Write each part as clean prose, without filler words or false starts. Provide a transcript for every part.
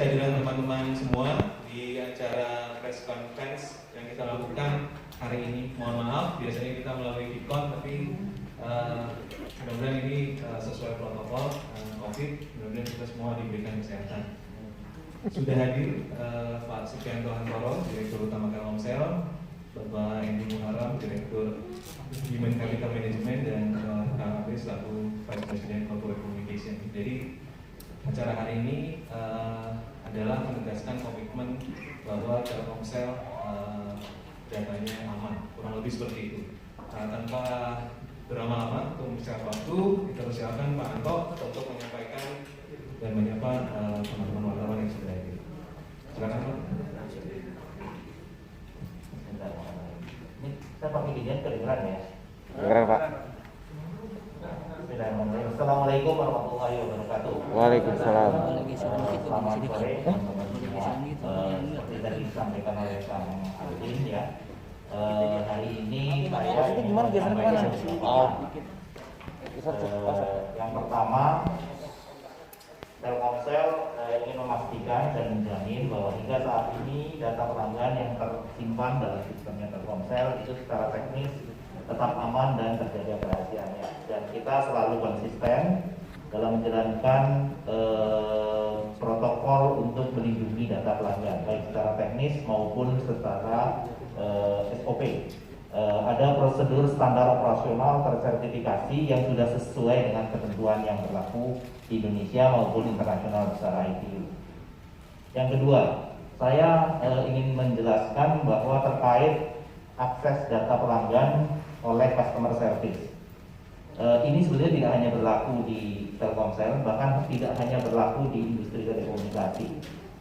kehadiran teman-teman semua di acara press conference yang kita lakukan hari ini. Mohon maaf, biasanya kita melalui Vicon, tapi mudah-mudahan ini sesuai protokol COVID. Mudah-mudahan kita semua diberikan kesehatan. Sudah hadir Pak Supriyanto Hantoro, Direktur Utama Telkomsel, Bapak Endi Muharram, Direktur Human Capital Management, dan Kang Abis selaku Vice President Corporate Communication. Jadi acara hari ini adalah menegaskan komitmen bahwa Telkomsel datanya aman, kurang lebih seperti itu. Tanpa berlama-lama untuk mempersiapkan waktu, kita persilakan Pak Anto untuk menyampaikan dan menyapa teman-teman wartawan yang sudah hadir. Silakan Pak. Ini saya pakai dijen kedengeran ya? Kedengeran Pak. Assalamualaikum warahmatullahi wabarakatuh. Waalaikumsalam. Selamat sore teman-teman semua. Seperti tadi disampaikan oleh Kang Adin ya. Hari ini saya menyampaikan yang pertama, Telkomsel ingin memastikan dan menjamin bahwa hingga saat ini data pelanggan yang tersimpan dalam sistemnya Telkomsel itu secara teknis tetap aman dan terjaga kerahasiaannya, dan kita selalu konsisten dalam menjalankan protokol untuk melindungi data pelanggan baik secara teknis maupun secara SOP. Ada prosedur standar operasional tersertifikasi yang sudah sesuai dengan ketentuan yang berlaku di Indonesia maupun internasional secara ITU. Yang kedua, saya ingin menjelaskan bahwa terkait akses data pelanggan oleh customer service. Ini sebenarnya tidak hanya berlaku di Telkomsel, bahkan tidak hanya berlaku di industri telekomunikasi.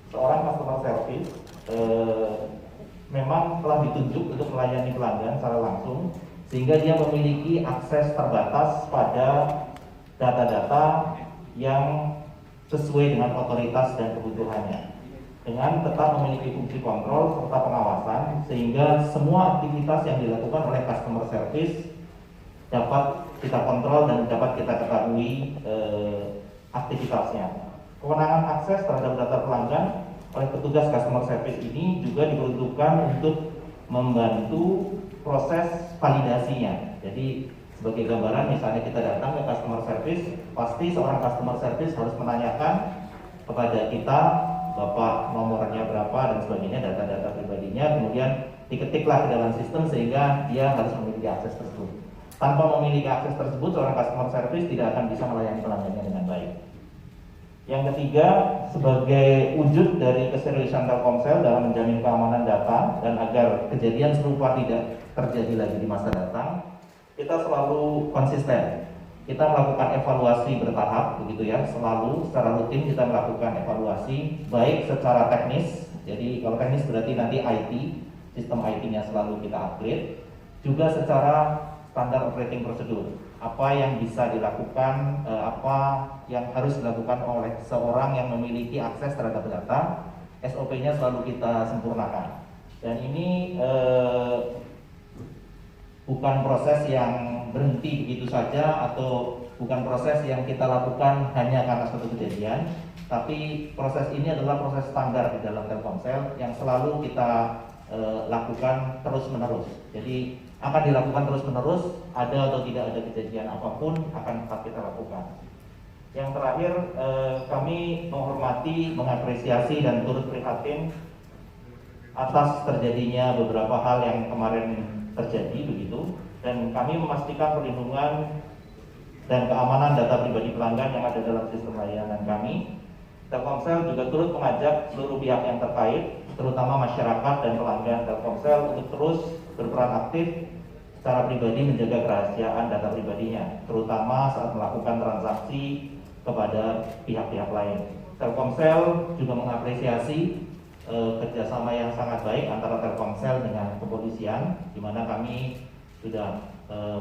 Seorang customer service memang telah ditunjuk untuk melayani pelanggan secara langsung, sehingga dia memiliki akses terbatas pada data-data yang sesuai dengan otoritas dan kebutuhannya, dengan tetap memiliki fungsi kontrol serta pengawasan, sehingga semua aktivitas yang dilakukan oleh customer service dapat kita kontrol dan dapat kita ketahui aktivitasnya. Kewenangan akses terhadap data pelanggan oleh petugas customer service ini juga diperuntukkan untuk membantu proses validasinya. Jadi sebagai gambaran, misalnya kita datang ke customer service, pasti seorang customer service harus menanyakan kepada kita Bapak nomornya berapa dan sebagainya, data-data pribadinya, kemudian diketiklah ke dalam sistem sehingga dia harus memiliki akses tersebut. Tanpa memiliki akses tersebut, seorang customer service tidak akan bisa melayani pelanggannya dengan baik. Yang ketiga, sebagai wujud dari keseriusan Telkomsel dalam menjamin keamanan data dan agar kejadian serupa tidak terjadi lagi di masa datang, kita selalu konsisten. Kita melakukan evaluasi bertahap, begitu ya, selalu secara rutin kita melakukan evaluasi, baik secara teknis, jadi kalau teknis berarti nanti IT, sistem IT-nya selalu kita upgrade, juga secara standar operating procedure, apa yang bisa dilakukan, apa yang harus dilakukan oleh seorang yang memiliki akses terhadap data, SOP-nya selalu kita sempurnakan. Dan ini bukan proses yang berhenti begitu saja, atau bukan proses yang kita lakukan hanya karena suatu kejadian, tapi proses ini adalah proses standar di dalam Telkomsel yang selalu kita lakukan terus-menerus. Jadi akan dilakukan terus-menerus, ada atau tidak ada kejadian apapun akan tetap kita lakukan. Yang terakhir, kami menghormati, mengapresiasi dan turut prihatin atas terjadinya beberapa hal yang kemarin terjadi begitu, dan kami memastikan perlindungan dan keamanan data pribadi pelanggan yang ada dalam sistem layanan kami. Telkomsel juga turut mengajak seluruh pihak yang terkait, terutama masyarakat dan pelanggan Telkomsel, untuk terus berperan aktif secara pribadi menjaga kerahasiaan data pribadinya, terutama saat melakukan transaksi kepada pihak-pihak lain. Telkomsel juga mengapresiasi kerjasama yang sangat baik antara Telkomsel dengan kepolisian, di mana kami sudah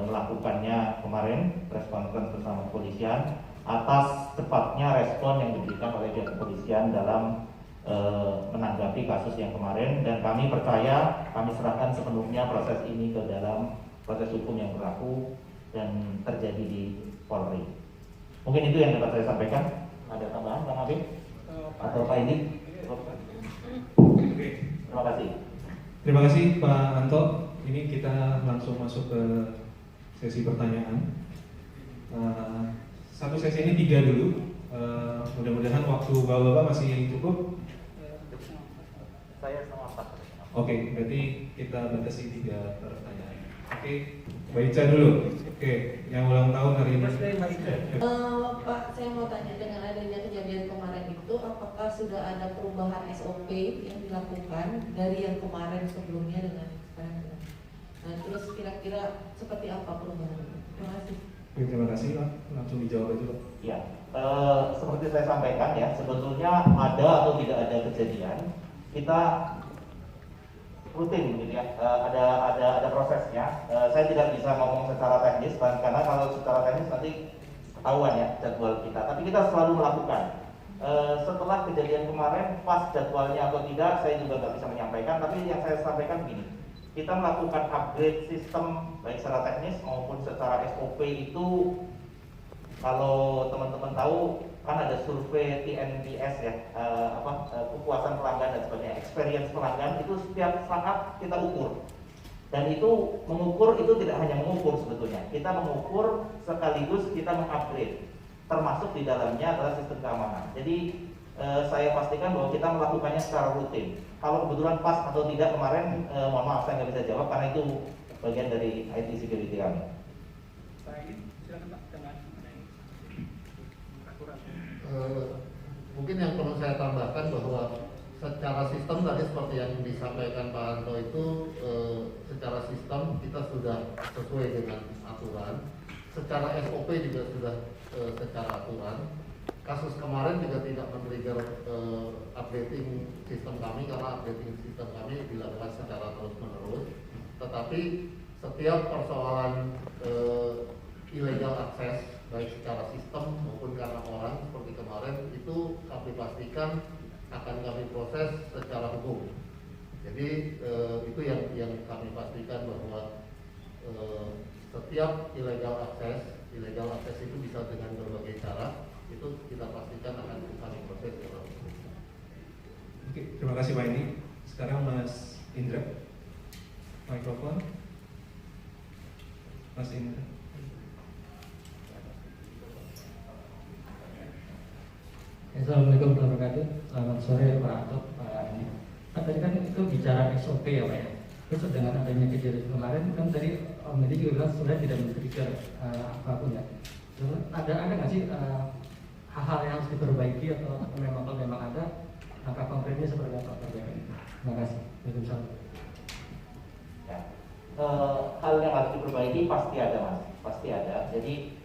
melakukannya kemarin press conference bersama kepolisian atas cepatnya respon yang diberikan oleh pihak kepolisian dalam menanggapi kasus yang kemarin, dan kami percaya, kami serahkan sepenuhnya proses ini ke dalam proses hukum yang berlaku dan terjadi di Polri. Mungkin itu yang dapat saya sampaikan. Ada tambahan Bang Habib atau Pak Edi? Ini Terima kasih. Terima kasih Pak Anto. Ini kita langsung masuk ke sesi pertanyaan. Satu sesi ini 3 dulu. Mudah-mudahan waktu bapak-bapak masih cukup. Saya sama Pak. Oke, berarti kita batasi 3 pertanyaan. Oke, Mbak Ica dulu. Oke, yang ulang tahun hari ini. Pak, saya mau tanya, dengan adanya kejadian kemarin itu, apakah sudah ada perubahan SOP yang dilakukan dari yang kemarin sebelumnya dengan sekarang? Nah, terus kira-kira seperti apa perubahannya? Terima kasih. Oke, terima kasih Pak. Langsung dijawab aja Pak. Ya, seperti saya sampaikan ya, sebetulnya ada atau tidak ada kejadian, kita rutin gitu ya, ada prosesnya. Saya tidak bisa ngomong secara teknis karena kalau secara teknis nanti ketahuan ya jadwal kita. Tapi kita selalu melakukan. Setelah kejadian kemarin, pas jadwalnya atau tidak, saya juga nggak bisa menyampaikan. Tapi yang saya sampaikan begini, kita melakukan upgrade sistem baik secara teknis maupun secara SOP itu. Kalau teman-teman tahu kan ada survei TNPS ya, kepuasan pelanggan dan sebagainya, experience pelanggan itu setiap saat kita ukur. Dan itu mengukur itu tidak hanya mengukur sebetulnya, kita mengukur sekaligus kita mengupgrade, termasuk di dalamnya adalah sistem keamanan. Jadi saya pastikan bahwa kita melakukannya secara rutin. Kalau kebetulan pas atau tidak kemarin, mohon maaf saya nggak bisa jawab karena itu bagian dari IT security kami. Mungkin yang perlu saya tambahkan bahwa secara sistem tadi seperti yang disampaikan Pak Anto itu, secara sistem kita sudah sesuai dengan aturan, secara SOP juga sudah secara aturan. Kasus kemarin juga tidak men-trigger updating sistem kami karena updating sistem kami dilakukan secara terus-menerus. Tetapi setiap persoalan illegal access baik secara sistem maupun karena orang seperti kemarin itu kami pastikan akan kami proses secara hukum. Jadi itu yang kami pastikan bahwa setiap illegal access itu bisa dengan berbagai cara, itu kita pastikan akan kami proses secara hukum. Oke, terima kasih Pak Indi. Sekarang Mas Indra, mikrofon. Mas Indra. Assalamualaikum warahmatullahi wabarakatuh. Selamat sore Pak Anto, Pak Andi. Pak, tadi kan itu bicara SOP ya Pak ya. Terus dengan adanya kejadian kemarin kan tadi Om Edi juga bilang sebenarnya tidak men-trigger apapun ya. Ada nggak sih hal-hal yang harus diperbaiki atau memang kalau memang ada langkah konkretnya seperti apa perbaikan itu? Terima kasih. Waalaikumsalam. Ya. Hal yang harus diperbaiki pasti ada Mas, pasti ada. Jadi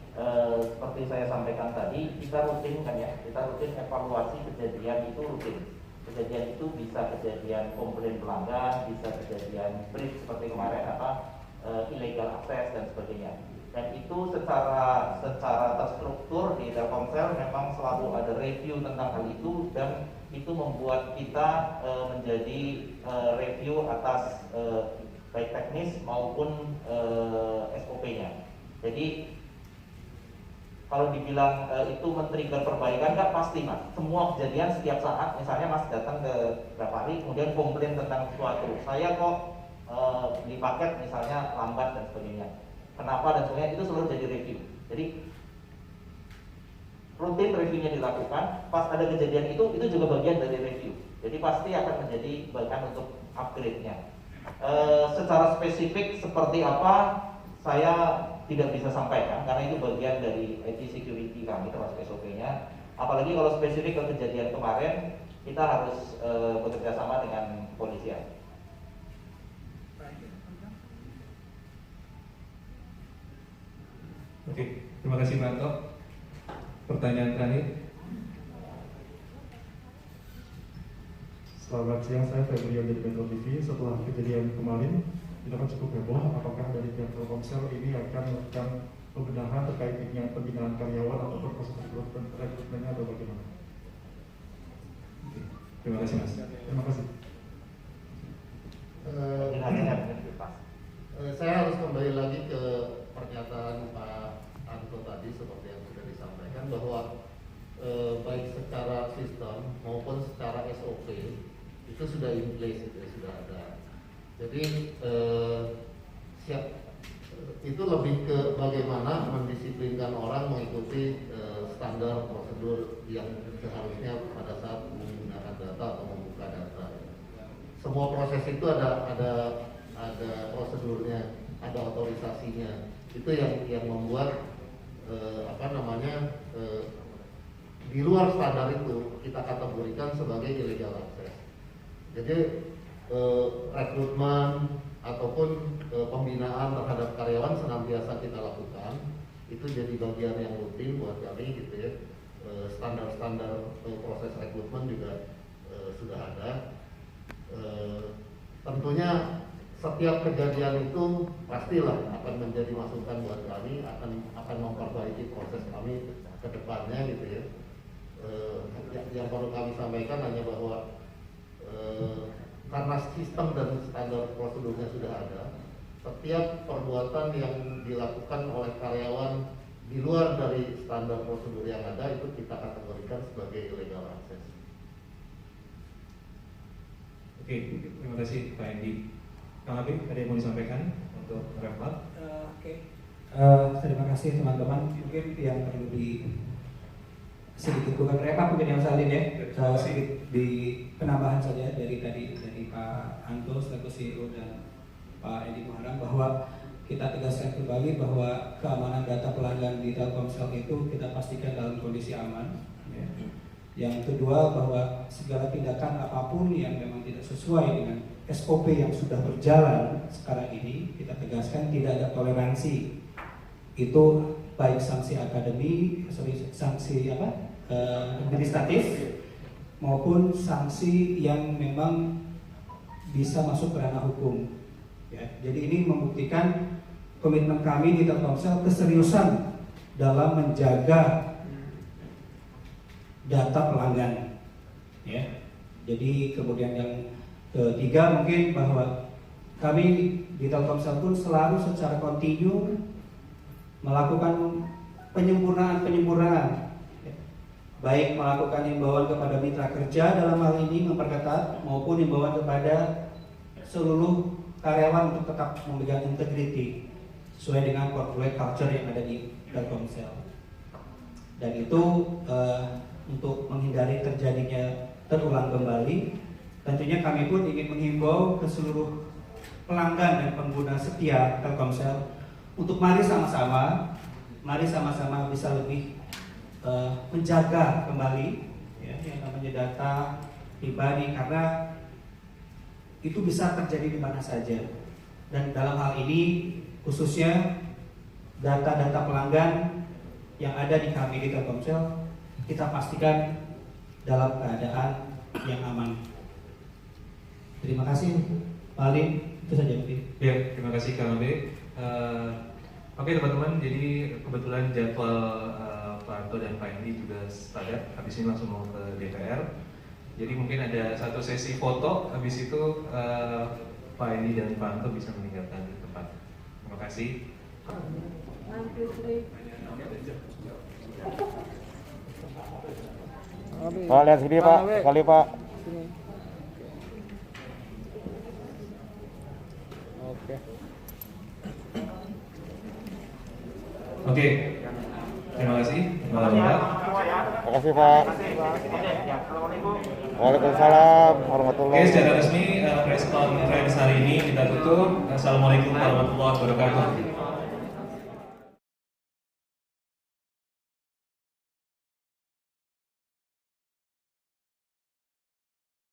seperti saya sampaikan tadi, kita rutin kan ya, kita rutin evaluasi kejadian itu rutin. Kejadian itu bisa kejadian komplain pelanggan, bisa kejadian breach seperti kemarin illegal access dan sebagainya. Dan itu secara terstruktur di Telkomsel memang selalu ada review tentang hal itu, dan itu membuat kita menjadi review atas baik teknis maupun SOP-nya. Jadi kalau dibilang itu men-trigger perbaikan, nggak pasti Mas. Semua kejadian setiap saat, misalnya Mas datang ke berapa hari, kemudian komplain tentang sesuatu, saya kok beli paket misalnya lambat dan sebagainya, kenapa dan sebagainya, itu selalu jadi review. Jadi rutin reviewnya dilakukan. Pas ada kejadian itu juga bagian dari review. Jadi pasti akan menjadi bagian untuk upgrade-nya. Secara spesifik seperti apa saya tidak bisa sampaikan karena itu bagian dari IT security kami termasuk SOP-nya. Apalagi kalau spesifik ke kejadian kemarin, kita harus bekerja sama dengan kepolisian. Oke, terima kasih Pak Anto. Pertanyaan terakhir. Selamat siang, saya Febrio dari Metro TV. Setelah kejadian kemarin, kita kan cukup heboh. Apakah dari pihak Telkomsel ini akan melakukan pembenahan terkait dengan pembinaan karyawan atau proses rekrutmennya atau bagaimana? Terima kasih Mas. Terima kasih. Saya harus kembali lagi ke pernyataan Pak Anto tadi seperti yang sudah disampaikan bahwa baik secara sistem maupun secara SOP itu sudah in place, sudah Jadi itu lebih ke bagaimana mendisiplinkan orang mengikuti standar prosedur yang seharusnya pada saat menggunakan data atau membuka data. Semua proses itu ada prosedurnya, ada otorisasinya. Itu yang membuat di luar standar itu kita kategorikan sebagai illegal access. Jadi rekrutmen ataupun pembinaan terhadap karyawan senantiasa kita lakukan. Itu jadi bagian yang rutin buat kami gitu ya. Standar-standar proses rekrutmen juga sudah ada. Tentunya setiap kejadian itu pastilah akan menjadi masukan buat kami, akan memperbaiki proses kami ke depannya gitu ya. Yang perlu kami sampaikan hanya bahwa karena sistem dan standar prosedurnya sudah ada, setiap perbuatan yang dilakukan oleh karyawan di luar dari standar prosedur yang ada itu kita kategorikan sebagai illegal access. Oke, terima kasih Pak Endi. Kang Habib, ada yang mau disampaikan untuk wrap-up? Terima kasih teman-teman. Mungkin yang perlu sedikit bukan wrap-up mungkin yang salin ya. Sedikit di penambahan saja dari Pak Anto selaku CEO dan Pak Edi Muharram bahwa kita tegaskan kembali bahwa keamanan data pelanggan di Telkomsel itu kita pastikan dalam kondisi aman. Ya. Yang kedua bahwa segala tindakan apapun yang memang tidak sesuai dengan SOP yang sudah berjalan sekarang ini kita tegaskan tidak ada toleransi. Itu baik sanksi sanksi administratif maupun sanksi yang memang bisa masuk ke ranah hukum. Ya, jadi ini membuktikan komitmen kami di Telkomsel keseriusan dalam menjaga data pelanggan. Ya, jadi kemudian yang ketiga mungkin bahwa kami di Telkomsel pun selalu secara kontinu melakukan penyempurnaan, baik melakukan himbauan kepada mitra kerja dalam hal ini memperketat maupun himbauan kepada seluruh karyawan untuk tetap memegang integriti sesuai dengan corporate culture yang ada di Telkomsel. Dan itu untuk menghindari terjadinya terulang kembali, tentunya kami pun ingin menghimbau ke seluruh pelanggan dan pengguna setia Telkomsel untuk mari sama-sama bisa lebih menjaga kembali ya, yang namanya data pribadi karena itu bisa terjadi di mana saja. Dan dalam hal ini khususnya data-data pelanggan yang ada di kami di Telkomsel kita pastikan dalam keadaan yang aman. Terima kasih Pak Alim, itu saja mungkin. Ya, terima kasih Kang Habib. Oke teman-teman, jadi kebetulan jadwal Pak Anto dan Pak Endi juga padat. Habis ini langsung mau ke DPR. Jadi mungkin ada satu sesi foto. Habis itu Pak Endi dan Pak Anto bisa meninggalkan tempat. Terima kasih. Pak, lihat sini Pak, sekali Pak. Oke, terima kasih. Terima kasih Pak. Waalaikumsalam warahmatullahi Oke, secara wabarakatuh. resmi press conference hari ini kita tutup. Assalamualaikum warahmatullahi wabarakatuh.